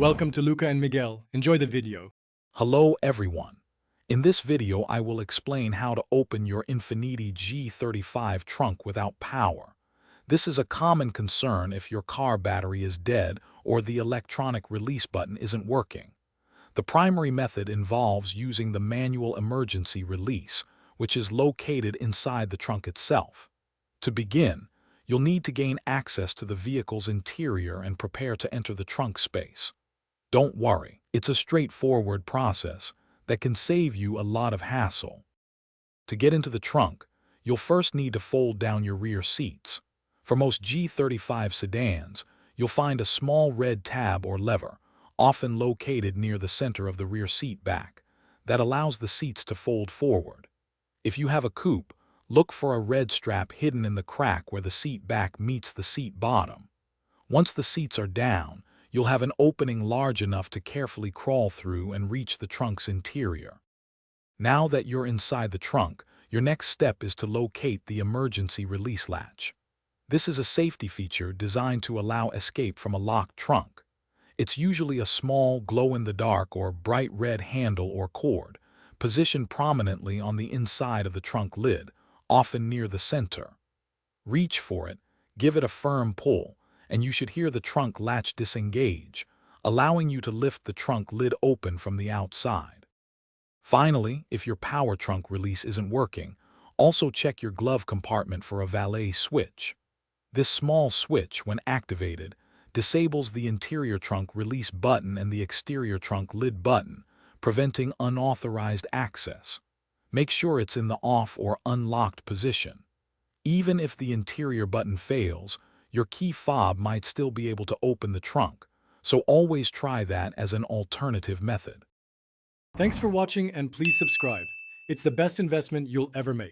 Welcome to Luca and Miguel. Enjoy the video. Hello everyone. In this video I will explain how to open your Infiniti G35 trunk without power. This is a common concern if your car battery is dead or the electronic release button isn't working. The primary method involves using the manual emergency release, which is located inside the trunk itself. To begin, you'll need to gain access to the vehicle's interior and prepare to enter the trunk space. Don't worry, it's a straightforward process that can save you a lot of hassle. To get into the trunk, you'll first need to fold down your rear seats. For most G35 sedans, you'll find a small red tab or lever, often located near the center of the rear seat back, that allows the seats to fold forward. If you have a coupe, look for a red strap hidden in the crack where the seat back meets the seat bottom. Once the seats are down, you'll have an opening large enough to carefully crawl through and reach the trunk's interior. Now that you're inside the trunk, your next step is to locate the emergency release latch. This is a safety feature designed to allow escape from a locked trunk. It's usually a small, glow-in-the-dark or bright red handle or cord, positioned prominently on the inside of the trunk lid, often near the center. Reach for it, give it a firm pull, and you should hear the trunk latch disengage, allowing you to lift the trunk lid open from the outside. Finally, if your power trunk release isn't working, also check your glove compartment for a valet switch. This small switch, when activated, disables the interior trunk release button and the exterior trunk lid button, preventing unauthorized access. Make sure it's in the off or unlocked position. Even if the interior button fails, your key fob might still be able to open the trunk, so always try that as an alternative method. Thanks for watching and please subscribe. It's the best investment you'll ever make.